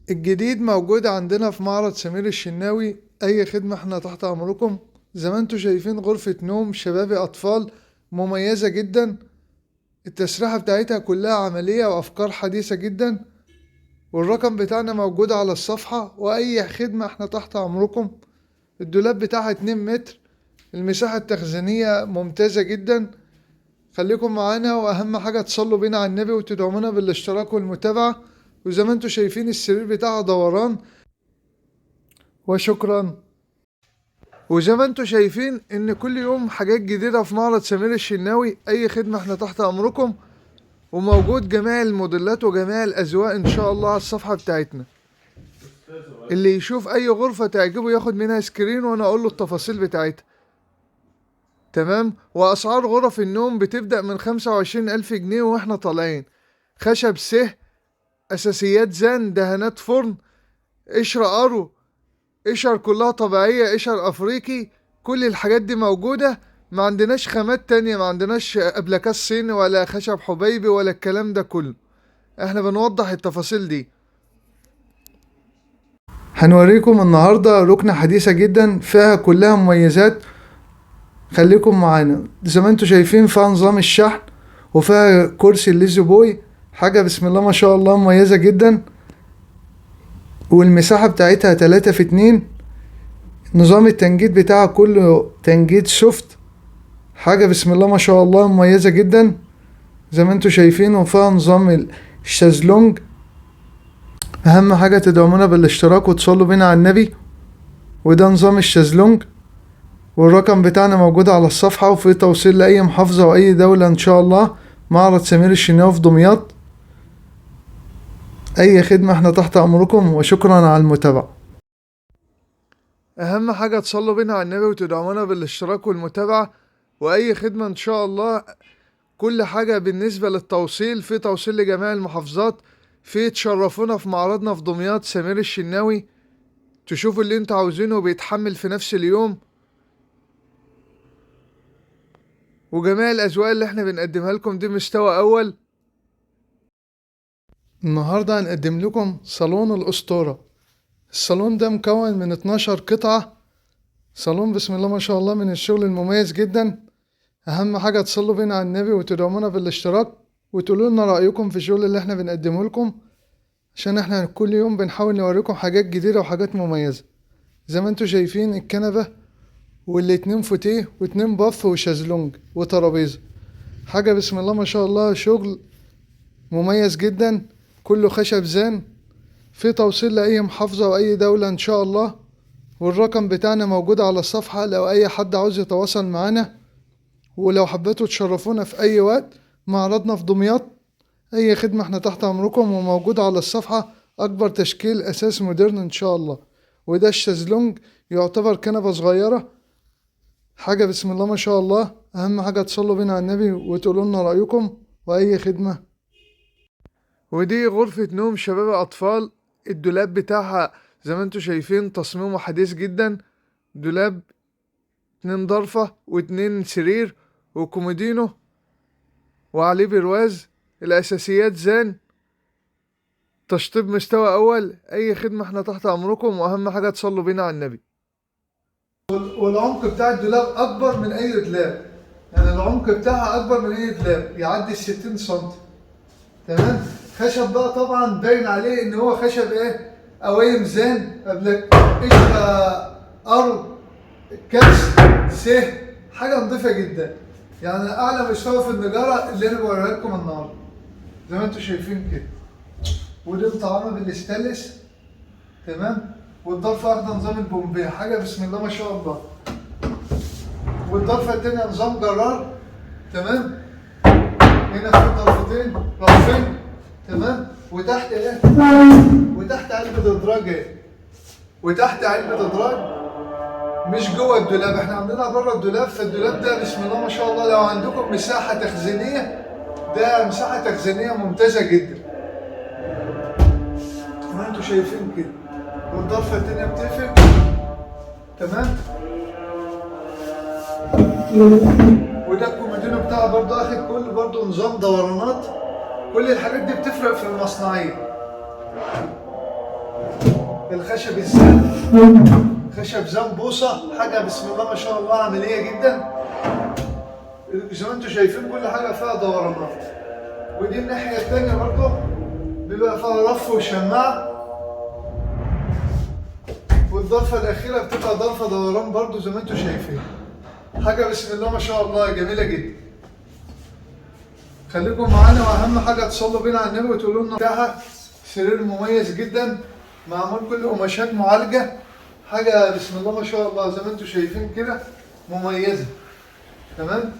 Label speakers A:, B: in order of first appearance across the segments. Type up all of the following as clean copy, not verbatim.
A: الجديد موجود عندنا في معرض سمير الشناوي. اي خدمة احنا تحت امركم. زي ما انتوا شايفين غرفة نوم شبابي اطفال مميزة جدا. التسريحة بتاعتها كلها عملية وافكار حديثة جدا، والرقم بتاعنا موجود على الصفحة. واي خدمة احنا تحت امركم. الدولاب بتاعها 2 متر. المساحة التخزينية ممتازة جدا. خليكم معانا، واهم حاجة تصلوا بينا على النبي وتدعمونا بالاشتراك والمتابعة. وزي ما انتوا شايفين السرير بتاعها دوران. وشكرا. وزي ما انتوا شايفين ان كل يوم حاجات جديدة في معرض سمير الشناوي. اي خدمة احنا تحت امركم، وموجود جميع الموديلات وجميع الاذواق ان شاء الله على الصفحة بتاعتنا. اللي يشوف اي غرفة تعجبه ياخد منها سكرين وانا اقول له التفاصيل بتاعتها. تمام. واسعار غرف النوم بتبدأ من 25,000 جنيه واحنا طالعين. خشب سه، اساسيات زان، دهانات فرن، قشر ارو، قشر كلها طبيعية، قشر افريقي. كل الحاجات دي موجودة. ما عندناش خامات تانية، ما عندناش ابلكاس صيني ولا خشب حبيبي ولا الكلام ده كله. احنا بنوضح التفاصيل دي. هنوريكم النهاردة ركنة حديثة جدا فيها كلها مميزات. خليكم معانا. زي ما انتوا شايفين فيها نظام الشحن، وفيها كرسي الليزي بوي. حاجة بسم الله ما شاء الله مميزة جدا. والمساحة بتاعتها 3 في 2. نظام التنجيد بتاعها كله تنجيد سوفت. حاجة بسم الله ما شاء الله مميزة جدا. زي ما انتوا شايفين. وفيها نظام الشازلونج. اهم حاجة تدعمونا بالاشتراك وتصلوا بينا على النبي. وده نظام الشازلونج. والرقم بتاعنا موجود على الصفحة، وفي توصيل لأي محافظة وأي دولة إن شاء الله. معرض سمير الشناوي في دمياط. أي خدمة احنا تحت أمركم، وشكرا على المتابعة. أهم حاجة تصلوا بينا على النبي وتدعمونا بالاشتراك والمتابعة. وأي خدمة إن شاء الله. كل حاجة بالنسبة للتوصيل، في توصيل لجميع المحافظات. في تشرفونا في معرضنا في دمياط سمير الشناوي. تشوفوا اللي انتوا عاوزينه بيتحمل في نفس اليوم. وجميع الأذواق اللي احنا بنقدمها لكم دي مستوى أول. النهاردة هنقدم لكم صالون الأسطورة. الصالون ده مكون من 12 قطعة. صالون بسم الله ما شاء الله من الشغل المميز جدا. أهم حاجة تصلوا بينا على النبي وتدعمونا بالاشتراك، وتقولوا لنا رأيكم في الشغل اللي احنا بنقدمه لكم. عشان احنا كل يوم بنحاول نوريكم حاجات جديدة وحاجات مميزة. زي ما انتوا شايفين الكنبة والاتنين فوتيه واتنين باف وشازلونج وترابيزة. حاجة بسم الله ما شاء الله شغل مميز جدا. كله خشب زان. في توصيل لأي محافظة وأي دولة إن شاء الله. والرقم بتاعنا موجود على الصفحة لو أي حد عاوز يتواصل معانا. ولو حبيتوا تشرفونا في أي وقت. معرضنا في دمياط. أي خدمة احنا تحت أمركم، وموجود على الصفحة. أكبر تشكيل أساس مودرن إن شاء الله. وده الشازلونج يعتبر كنبة صغيرة. حاجة بسم الله ما شاء الله. أهم حاجة تصلوا بينا على النبي وتقولوا لنا رأيكم. وأي خدمة. ودي غرفة نوم شباب أطفال. الدولاب بتاعها زي ما انتوا شايفين تصميمه حديث جدا. دولاب 2 ضرفة و2 سرير وكومودينو وعليه برواز. الأساسيات زان. تشطيب مستوى أول. أي خدمة احنا تحت أمركم، وأهم حاجة تصلوا بينا على النبي. والعمق بتاع الدولاب أكبر من أي دولاب. يعني العمق بتاعها أكبر من أي دولاب، يعدي 60 سم. تمام. خشب بقى طبعا باين عليه ان هو خشب ايه، قوايم زان قبلك، قشره ارو، كبس سه. حاجه نظيفه جدا. يعني اعلى مستوى في النجاره اللي انا بوريها لكم النهارده. زي ما انتم شايفين كده. ودي مطعمه بالاستانلس. تمام. والضرفه واخده نظام البومبيه. حاجه بسم الله ما شاء الله. والضرفه التانيه نظام جرار. تمام. هنا في ضرفتين رفين. تمام. وتحت ايه؟ وتحت علبة ادراج ايه؟ وتحت علبة ادراج. مش جوه الدولاب، احنا عاملينها بره الدولاب. فالدولاب ده بسم الله ما شاء الله لو عندكم مساحة تخزينية، ده مساحة تخزينية ممتازة جدا. زي ما انتوا شايفين كده. والضرفة التانية بتقفل. تمام. وده الكومودينو بتاعه برضه اخد كل برضه نظام دورانات. كل الحاجات دي بتفرق في المصنعية. الخشب الزان، خشب زان بوصة، حاجة بسم الله ما شاء الله عملية جدا. زي ما انتم شايفين كل حاجة فيها دورانات. ودي الناحية التانية برضه بيبقى فيها رف وشماعة. والضرفة الأخيرة بتبقى ضرفة دوران برضه زي ما انتم شايفين. حاجة بسم الله ما شاء الله جميلة جدا. خليكم معانا، وأهم حاجة تصلوا بينا على النبي وتقولوا لنا بتاعها. سرير مميز جدا، معمول كله قماشات معالجة، حاجة بسم الله ما شاء الله زي ما انتم شايفين كده مميزة. تمام.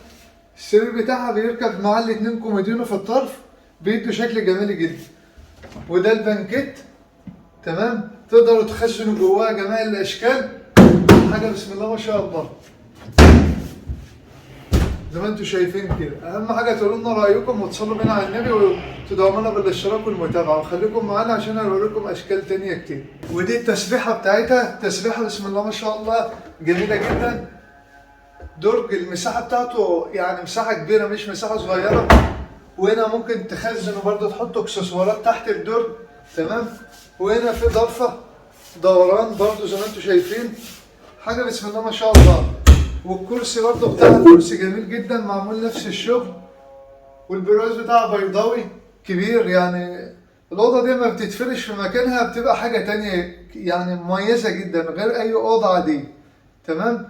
A: السرير بتاعها بيركب معاه الاتنين كومودينو في الطرف، بيدوا شكل جمالي جدا. وده البنكيت. تمام. تقدروا تخزنوا جواه جميع الاشكال، حاجة بسم الله ما شاء الله زي ما انتم شايفين كده. اهم حاجه تقولوا لنا رايكم وتصلوا بينا على النبي وتدعمونا بالاشتراك والمتابعه، وخليكم معانا عشان هوريكم اشكال تانية كتير. ودي التسبيحه بتاعتها، تسبيحه بسم الله ما شاء الله جميله جدا. درج المساحه بتاعته يعني مساحه كبيره مش مساحه صغيره. وهنا ممكن تخزنوا برضه تحطوا اكسسوارات تحت الدرج. تمام. وهنا في ضرفه دوران برضه زي ما انتم شايفين، حاجه بسم الله ما شاء الله. والكرسي برضه بتاعها كرسي جميل جدا، معمول نفس الشغل. والبراز بتاعها بيضاوي كبير، يعني الأوضة دي ما بتتفرش في مكانها، بتبقى حاجة تانية يعني مميزة جدا غير أي أوضة عادية. تمام.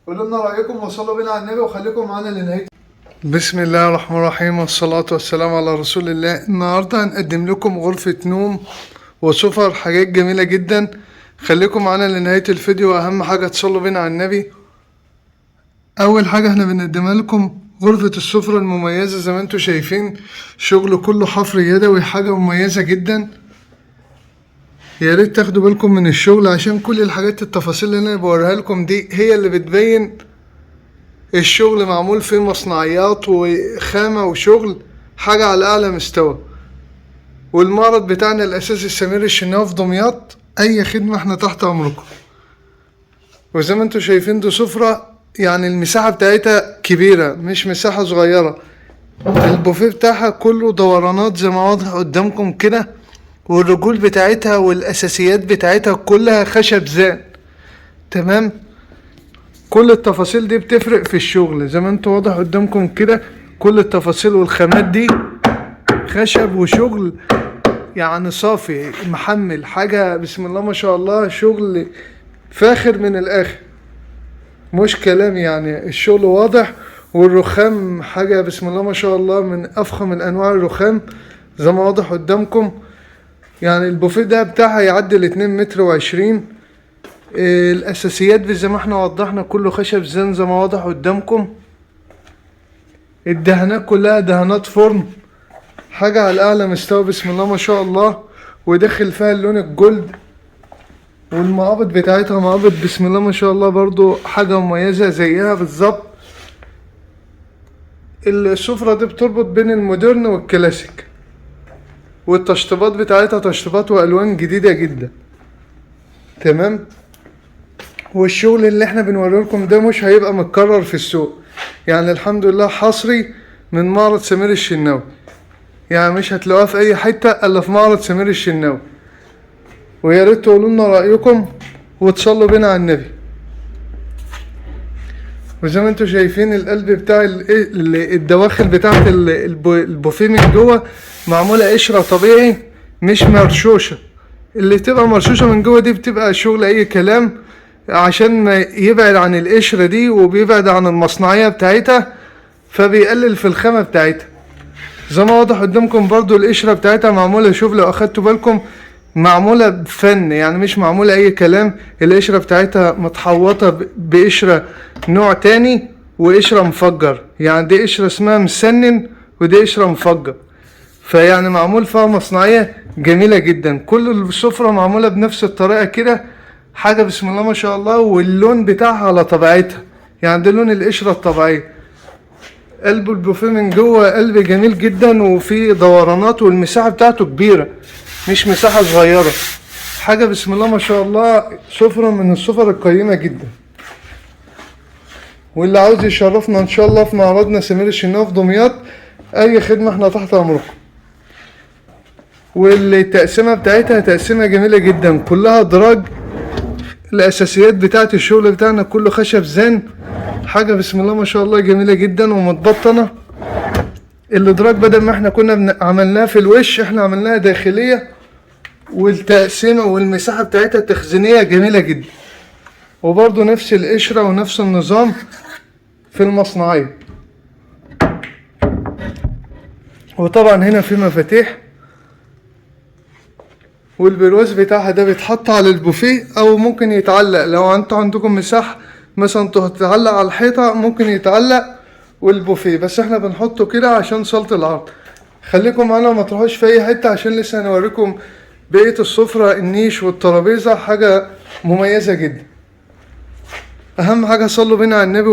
A: قولوا لنا رأيكم وصلوا بينا على النبي وخليكم معانا لنهاية. بسم الله الرحمن الرحيم، والصلاة والسلام على رسول الله. النهاردة هنقدم لكم غرفة نوم وسفر، حاجات جميلة جدا. خليكم معانا لنهاية الفيديو، وأهم حاجة تصلوا بينا على النبي. اول حاجه احنا بنقدمها لكم غرفه السفره المميزه زي ما انتم شايفين، شغل كله حفر يدوي، حاجه مميزه جدا. يا ريت تاخدوا بالكم من الشغل، عشان كل الحاجات التفاصيل اللي انا بوريها لكم دي هي اللي بتبين الشغل معمول فيه مصنعيات وخامه وشغل، حاجه على اعلى مستوى. والمعرض بتاعنا الاساسي السمير الشناوي في دمياط. اي خدمه احنا تحت امركم. وزي ما انتم شايفين دي سفره، يعني المساحة بتاعتها كبيرة مش مساحة صغيرة. البوفيه بتاعها كله دورانات زي ما واضح قدامكم كده، والرجول بتاعتها والأساسيات بتاعتها كلها خشب زان. تمام. كل التفاصيل دي بتفرق في الشغل زي ما انتوا واضح قدامكم كده. كل التفاصيل والخامات دي خشب وشغل يعني صافي محمل، حاجة بسم الله ما شاء الله شغل فاخر من الآخر، مش كلام يعني. الشغل واضح. والرخام حاجة بسم الله ما شاء الله من أفخم الأنواع الرخام زي ما واضح قدامكم. يعني البوفيه ده بتاعها يعدي 2 متر و20. الأساسيات زي ما احنا وضحنا كله خشب زان زي ما واضح قدامكم. الدهانات كلها دهانات فرن، حاجة على أعلى مستوى بسم الله ما شاء الله. وداخل فيها اللون الجولد. والمقابض بتاعتها مقابض بسم الله ما شاء الله برضو حاجة مميزة زيها بالظبط. السفرة دي بتربط بين المودرن والكلاسيك، والتشطيبات بتاعتها تشطيبات والوان جديدة جدا. تمام. والشغل اللي احنا بنوريه لكم ده مش هيبقى متكرر في السوق، يعني الحمد لله حصري من معرض سمير الشناوي، يعني مش هتلاقوها في اي حتة الا في معرض سمير الشناوي. ويا ريت تقولوا لنا رايكم وتصلوا بينا على النبي. وزي ما انتم شايفين القلب بتاع الدواخل بتاعت البوفيه من جوه معموله قشره طبيعي مش مرشوشه. اللي تبقى مرشوشه من جوه دي بتبقى شغل اي كلام، عشان يبعد عن القشره دي وبيبعد عن المصنعيه بتاعتها، فبيقلل في الخامه بتاعتها. زي ما واضح قدامكم برضو القشره بتاعتها معموله، شوف لو اخدتوا بالكم معمولة بفن، يعني مش معمولة اي كلام. القشرة بتاعتها متحوطة بقشرة نوع تاني وقشرة مفجر، يعني دي قشرة اسمها مسنن ودي قشرة مفجر، فيعني معمول فيها مصنعية جميلة جدا. كل السفرة معمولة بنفس الطريقة كده، حاجة بسم الله ما شاء الله. واللون بتاعها على طبيعتها، يعني ده لون القشرة الطبيعية. قلب البوفيه من جوه قلب جميل جدا، وفيه دورانات، والمساحة بتاعته كبيرة مش مساحة صغيرة. حاجة بسم الله ما شاء الله سفرة من السفر القيمة جدا. واللي عاوز يشرفنا ان شاء الله في معرضنا سمير الشناوي في دمياط، اي خدمة احنا تحت امركم. والتقسيمة بتاعتها تقسيمة جميلة جدا، كلها دراج. الاساسيات بتاعت الشغل بتاعنا كله خشب زان، حاجة بسم الله ما شاء الله جميلة جدا ومتبطنة. الادراج بدل ما احنا كنا عملناها في الوش، احنا عملناها داخلية، والتقسيمة والمساحة بتاعتها التخزينية جميلة جدا، وبرضو نفس القشرة ونفس النظام في المصنعية. وطبعا هنا في مفاتيح، والبرواز بتاعها ده بيتحط على البوفيه او ممكن يتعلق. لو انتوا عندكم مساحة مثلا تتعلق على الحيطة ممكن يتعلق، والبوفيه بس احنا بنحطه كده عشان صالة العرض. خليكم معانا وما تروحوش في اي حتة عشان لسه هنوريكم بقية السفرة، النيش والترابيزة، حاجة مميزة جدا. اهم حاجة صلوا بينا على النبي.